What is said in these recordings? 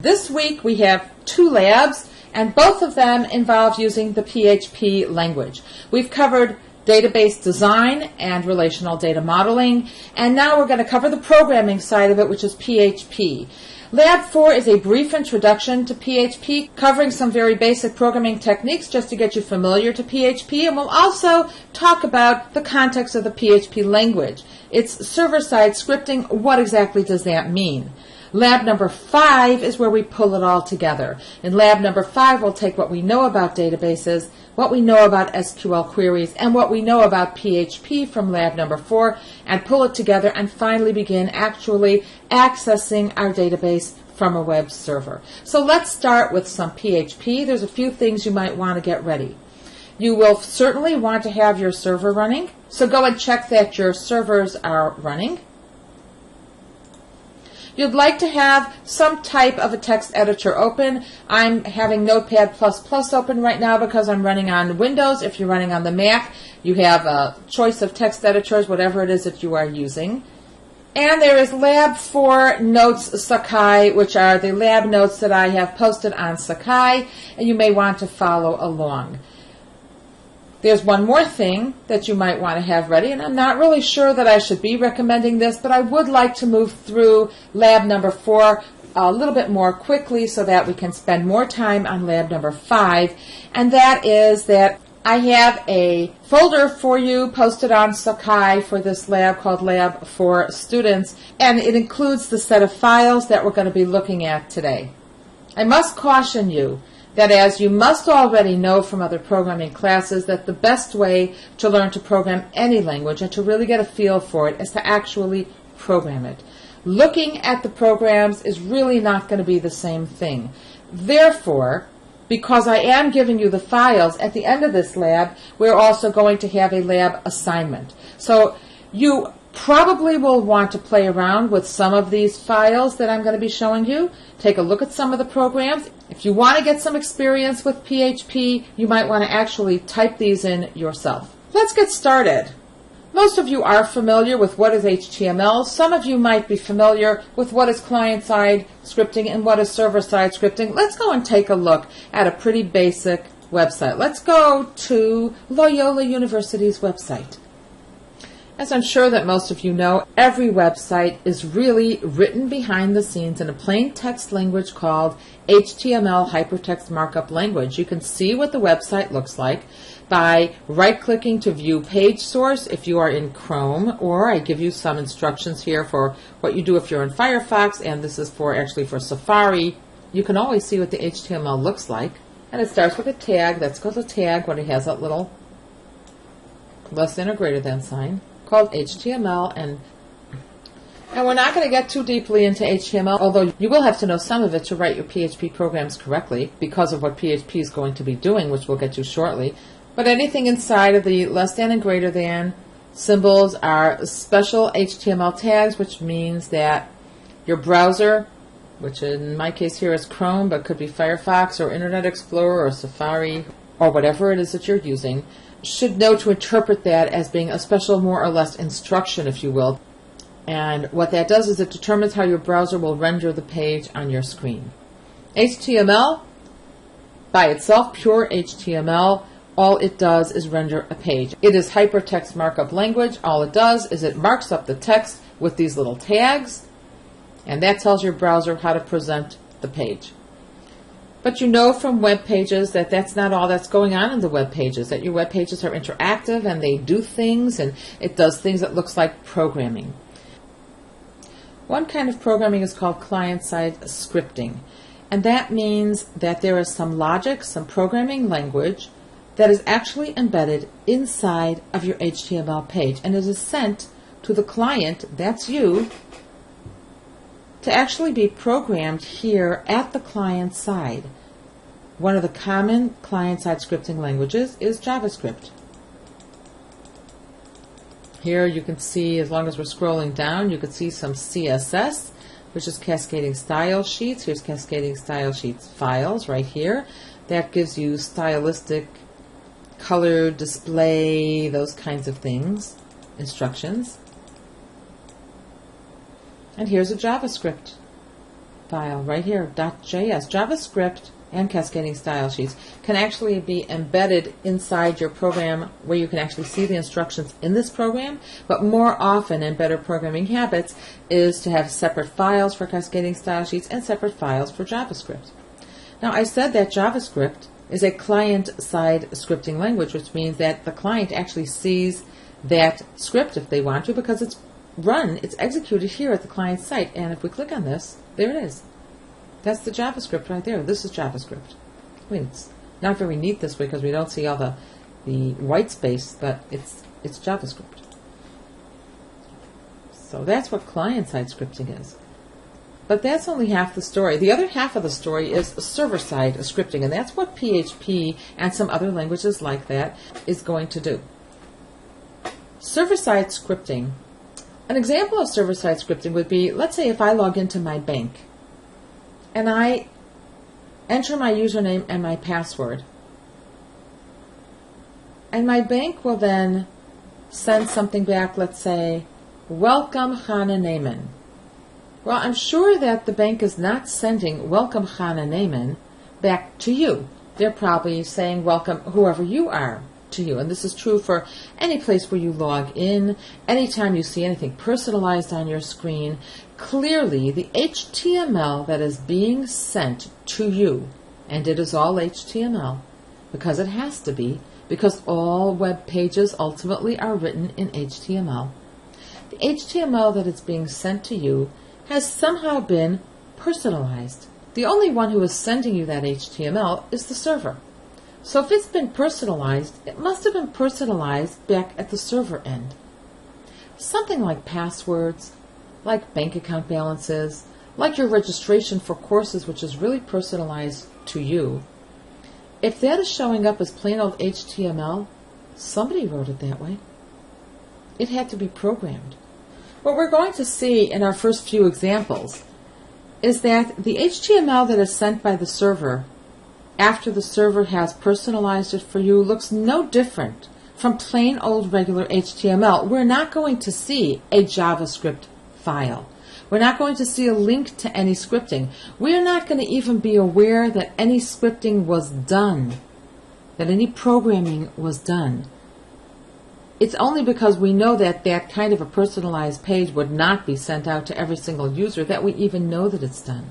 This week we have two labs, and both of them involve using the PHP language. We've covered database design and relational data modeling, and now we're going to cover the programming side of it, which is PHP. Lab 4 is a brief introduction to PHP, covering some very basic programming techniques just to get you familiar to PHP, and we'll also talk about the context of the PHP language. It's server-side scripting. What exactly does that mean? Lab number 5 is where we pull it all together. In lab number 5, we'll take what we know about databases, what we know about SQL queries, and what we know about PHP from lab number 4, and pull it together and finally begin actually accessing our database from a web server. So let's start with some PHP. There's a few things you might want to get ready. You will certainly want to have your server running, so go and check that your servers are running. You'd like to have some type of a text editor open. I'm having Notepad++ open right now because I'm running on Windows. If you're running on the Mac, you have a choice of text editors, whatever it is that you are using. And there is Lab 4 Notes Sakai, which are the lab notes that I have posted on Sakai, and you may want to follow along. There's one more thing that you might want to have ready, and I'm not really sure that I should be recommending this, but I would like to move through lab number 4 a little bit more quickly so that we can spend more time on lab number 5, and that is that I have a folder for you posted on Sakai for this lab called Lab 4 Students, and it includes the set of files that we're going to be looking at today. I must caution you that, as you must already know from other programming classes, that the best way to learn to program any language and to really get a feel for it is to actually program it. Looking at the programs is really not going to be the same thing. Therefore, because I am giving you the files, at the end of this lab, we're also going to have a lab assignment. So you probably will want to play around with some of these files that I'm going to be showing you. Take a look at some of the programs. If you want to get some experience with PHP, you might want to actually type these in yourself. Let's get started. Most of you are familiar with what is HTML. Some of you might be familiar with what is client-side scripting and what is server-side scripting. Let's go and take a look at a pretty basic website. Let's go to Loyola University's website. As I'm sure that most of you know, every website is really written behind the scenes in a plain text language called HTML Hypertext Markup Language. You can see what the website looks like by right-clicking to view page source if you are in Chrome, or I give you some instructions here for what you do if you're in Firefox, and this is actually for Safari. You can always see what the HTML looks like, and it starts with a tag. That's called a tag when it has that little less than or greater than sign, called HTML, and we're not going to get too deeply into HTML, although you will have to know some of it to write your PHP programs correctly because of what PHP is going to be doing, which we'll get to shortly. But anything inside of the less than and greater than symbols are special HTML tags, which means that your browser, which in my case here is Chrome, but could be Firefox or Internet Explorer or Safari or whatever it is that you're using, should know to interpret that as being a special, more or less, instruction, if you will. And what that does is it determines how your browser will render the page on your screen. HTML, by itself, pure HTML, all it does is render a page. It is hypertext markup language. All it does is it marks up the text with these little tags, and that tells your browser how to present the page. But you know from web pages that that's not all that's going on in the web pages, that your web pages are interactive and they do things, and it does things that looks like programming. One kind of programming is called client-side scripting, and that means that there is some logic, some programming language that is actually embedded inside of your HTML page, and it is sent to the client, that's you, to actually be programmed here at the client side. One of the common client-side scripting languages is JavaScript. Here you can see, as long as we're scrolling down, you can see some CSS, which is cascading style sheets. Here's cascading style sheets files right here. That gives you stylistic, color, display, those kinds of things, instructions. And here's a JavaScript. file right here, .js, JavaScript and cascading style sheets can actually be embedded inside your program where you can actually see the instructions in this program, but more often in better programming habits is to have separate files for cascading style sheets and separate files for JavaScript. Now I said that JavaScript is a client-side scripting language, which means that the client actually sees that script if they want to, because it's executed here at the client site. And if we click on this, there it is. That's the JavaScript right there. This is JavaScript. I mean, it's not very neat this way because we don't see all the white space, but it's JavaScript. So that's what client-side scripting is. But that's only half the story. The other half of the story is server-side scripting, and that's what PHP and some other languages like that is going to do. Server-side scripting. An example of server-side scripting would be, let's say if I log into my bank and I enter my username and my password, and my bank will then send something back, let's say, welcome Hannah Naiman. Well, I'm sure that the bank is not sending welcome Hannah Naiman back to you. They're probably saying welcome whoever you are to you. And this is true for any place where you log in, anytime you see anything personalized on your screen. Clearly, the HTML that is being sent to you, and it is all HTML, because it has to be, because all web pages ultimately are written in HTML. The HTML that is being sent to you has somehow been personalized. The only one who is sending you that HTML is the server. So if it's been personalized, it must have been personalized back at the server end. Something like passwords, like bank account balances, like your registration for courses, which is really personalized to you. If that is showing up as plain old HTML, somebody wrote it that way. It had to be programmed. What we're going to see in our first few examples is that the HTML that is sent by the server after the server has personalized it for you looks no different from plain old regular HTML. We're not going to see a JavaScript file. We're not going to see a link to any scripting. We're not going to even be aware that any scripting was done, that any programming was done. It's only because we know that that kind of a personalized page would not be sent out to every single user that we even know that it's done.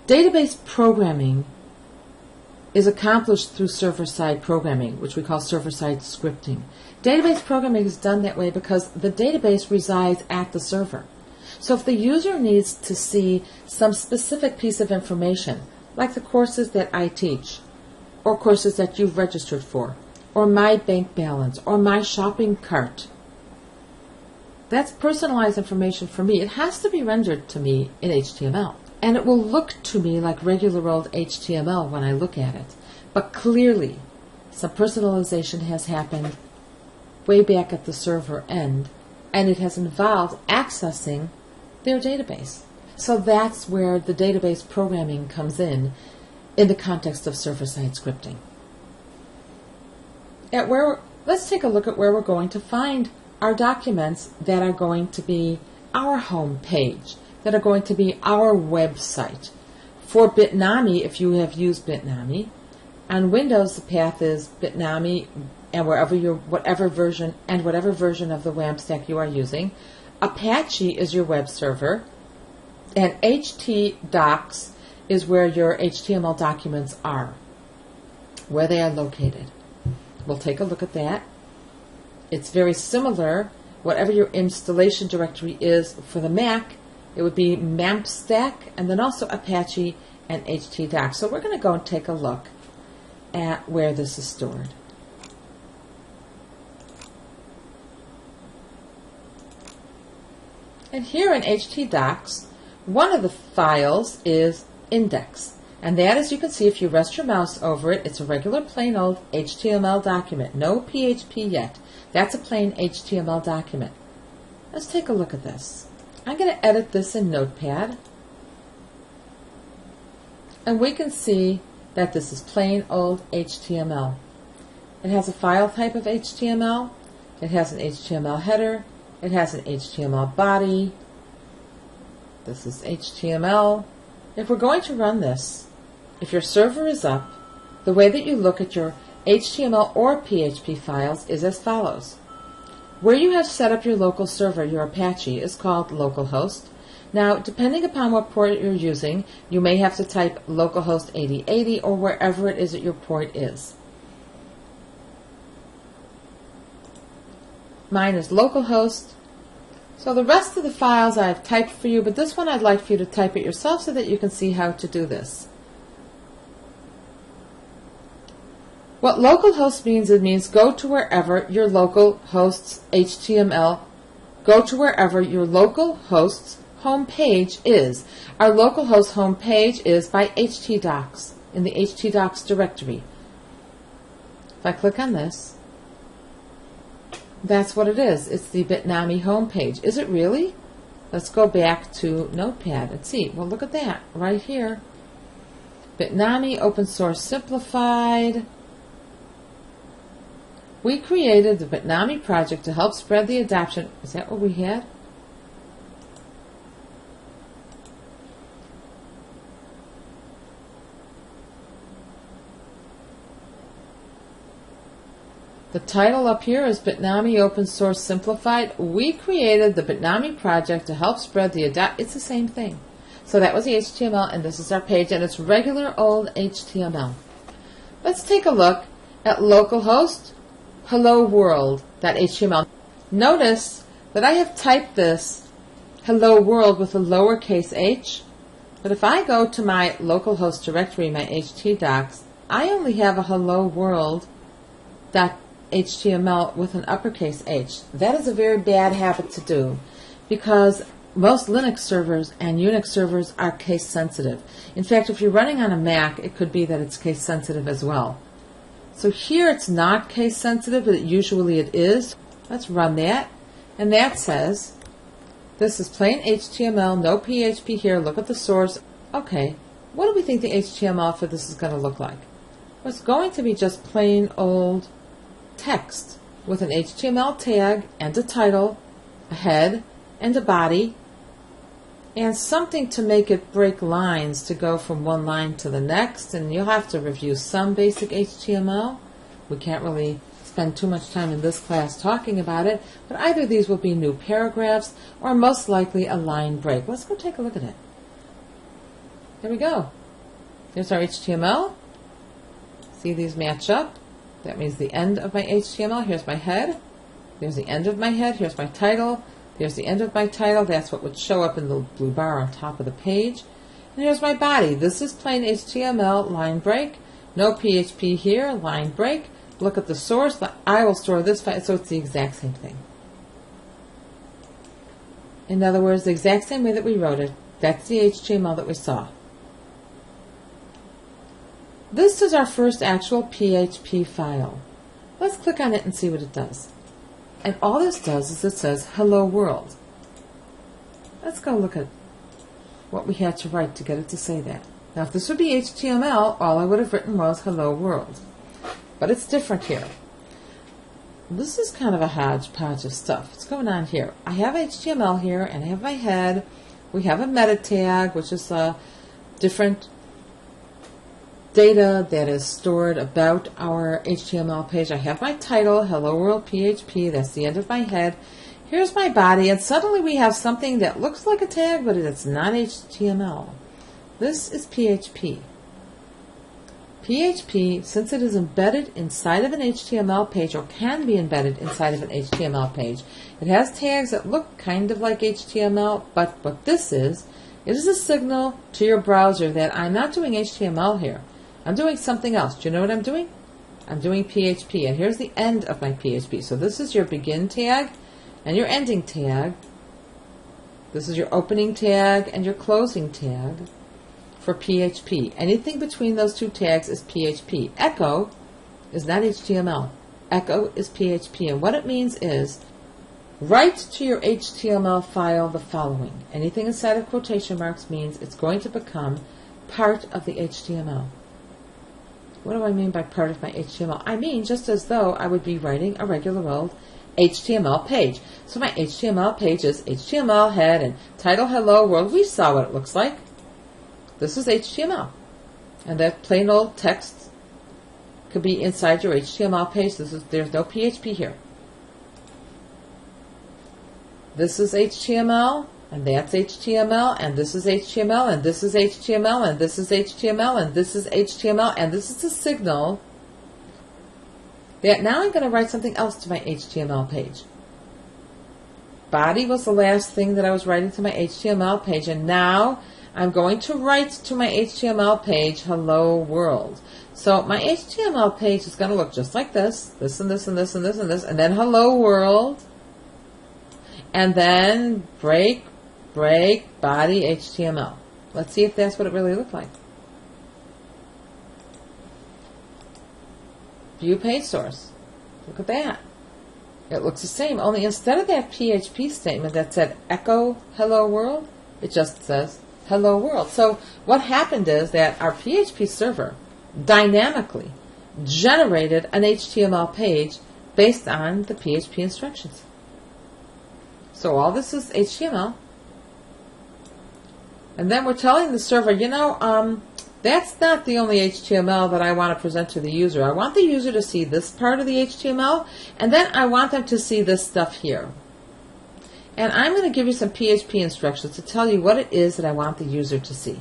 Database programming is accomplished through server-side programming, which we call server-side scripting. Database programming is done that way because the database resides at the server. So if the user needs to see some specific piece of information, like the courses that I teach, or courses that you've registered for, or my bank balance, or my shopping cart, that's personalized information for me. It has to be rendered to me in HTML. And it will look to me like regular old HTML when I look at it. But clearly, some personalization has happened way back at the server end, and it has involved accessing their database. So that's where the database programming comes in the context of server-side scripting. Let's take a look at where we're going to find our documents that are going to be our home page, that are going to be our website. For Bitnami, if you have used Bitnami, on Windows the path is Bitnami, and whatever version of the WAMP stack you are using. Apache is your web server, and htdocs is where your HTML documents are, where they are located. We'll take a look at that. It's very similar. Whatever your installation directory is for the Mac, it would be MAMP stack, and then also Apache and htdocs. So we're going to go and take a look at where this is stored. And here in htdocs, one of the files is index. And that, as you can see, if you rest your mouse over it, it's a regular plain old HTML document. No PHP yet. That's a plain HTML document. Let's take a look at this. I'm going to edit this in Notepad. And we can see that this is plain old HTML. It has a file type of HTML. It has an HTML header. It has an HTML body. This is HTML. If we're going to run this, if your server is up, the way that you look at your HTML or PHP files is as follows. Where you have set up your local server, your Apache, is called localhost. Now, depending upon what port you're using, you may have to type localhost 8080 or wherever it is that your port is. Mine is localhost. So the rest of the files I've typed for you, but this one I'd like for you to type it yourself so that you can see how to do this. What localhost means, it means go to wherever your local host's HTML, go to wherever your local host's home page is. Our localhost home page is by htdocs, in the htdocs directory. If I click on this, that's what it is. It's the Bitnami home page. Is it really? Let's go back to Notepad and see. Well, look at that right here. Bitnami Open Source Simplified. We created the Bitnami project to help spread the adoption. Is that what we had? The title up here is Bitnami Open Source Simplified. We created the Bitnami project to help spread the adoption. It's the same thing. So that was the HTML, and this is our page, and it's regular old HTML. Let's take a look at localhost hello world.html. Notice that I have typed this hello world with a lowercase h, but if I go to my localhost directory, my htdocs, I only have a hello world.html with an uppercase h. That is a very bad habit to do because most Linux servers and Unix servers are case sensitive. In fact, if you're running on a Mac, it could be that it's case sensitive as well. So here it's not case sensitive, but usually it is. Let's run that. And that says, this is plain HTML, no PHP here. Look at the source. Okay, what do we think the HTML for this is going to look like? Well, it's going to be just plain old text with an HTML tag and a title, a head, and a body, and something to make it break lines to go from one line to the next, and you'll have to review some basic HTML. We can't really spend too much time in this class talking about it, but either of these will be new paragraphs or most likely a line break. Let's go take a look at it. There we go. Here's our HTML. See, these match up. That means the end of my HTML. Here's my head. There's the end of my head. Here's my title. There's the end of my title. That's what would show up in the blue bar on top of the page. And here's my body. This is plain HTML, line break. No PHP here, line break. Look at the source. I will store this file, so it's the exact same thing. In other words, the exact same way that we wrote it. That's the HTML that we saw. This is our first actual PHP file. Let's click on it and see what it does. And all this does is it says, hello world. Let's go look at what we had to write to get it to say that. Now, if this would be HTML, all I would have written was hello world. But it's different here. This is kind of a hodgepodge of stuff. What's going on here? I have HTML here, and I have my head. We have a meta tag, which is a different data that is stored about our HTML page. I have my title, Hello World PHP. That's the end of my head. Here's my body, and suddenly we have something that looks like a tag, but it's not HTML. This is PHP. PHP, since it is embedded inside of an HTML page, or can be embedded inside of an HTML page, it has tags that look kind of like HTML, but what this is, it is a signal to your browser that I'm not doing HTML here. I'm doing something else. Do you know what I'm doing? I'm doing PHP, and here's the end of my PHP. So this is your begin tag and your ending tag. This is your opening tag and your closing tag for PHP. Anything between those two tags is PHP. Echo is not HTML. Echo is PHP, and what it means is write to your HTML file the following. Anything inside of quotation marks means it's going to become part of the HTML. What do I mean by part of my HTML? I mean just as though I would be writing a regular old HTML page. So my HTML page is HTML head and title hello world. We saw what it looks like. This is HTML. And that plain old text could be inside your HTML page. There's no PHP here. This is HTML, and that's HTML, and this is HTML, and this is HTML, and this is HTML, and this is HTML, and this is the signal that now I'm going to write something else to my HTML page. Body was the last thing that I was writing to my HTML page, and now I'm going to write to my HTML page, hello world. So my HTML page is going to look just like this, this and this and this and this and this, and then hello world, and then break, body, HTML. Let's see if that's what it really looked like. View page source. Look at that. It looks the same, only instead of that PHP statement that said echo hello world, it just says hello world. So what happened is that our PHP server dynamically generated an HTML page based on the PHP instructions. So all this is HTML. And then we're telling the server, that's not the only HTML that I want to present to the user. I want the user to see this part of the HTML, and then I want them to see this stuff here. And I'm going to give you some PHP instructions to tell you what it is that I want the user to see.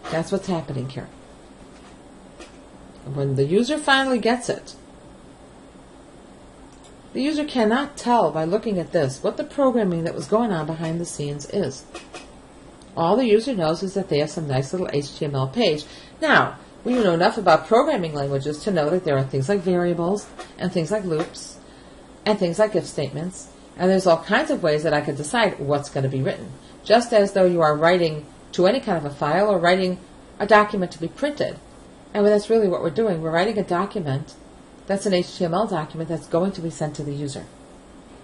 That's what's happening here. When the user finally gets it, the user cannot tell by looking at this what the programming that was going on behind the scenes is. All the user knows is that they have some nice little HTML page. Now, we know enough about programming languages to know that there are things like variables and things like loops and things like if statements. And there's all kinds of ways that I could decide what's going to be written. Just as though you are writing to any kind of a file or writing a document to be printed. And that's really what we're doing. We're writing a document that's an HTML document that's going to be sent to the user.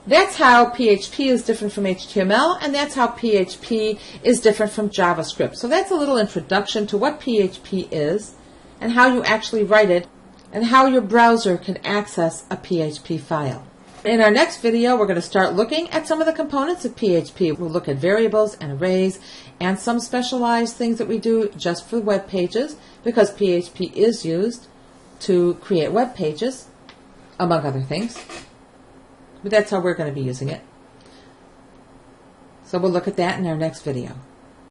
That's how PHP is different from HTML, and that's how PHP is different from JavaScript. So that's a little introduction to what PHP is and how you actually write it and how your browser can access a PHP file. In our next video, we're going to start looking at some of the components of PHP. We'll look at variables and arrays and some specialized things that we do just for web pages, because PHP is used to create web pages, among other things. But that's how we're going to be using it. So we'll look at that in our next video.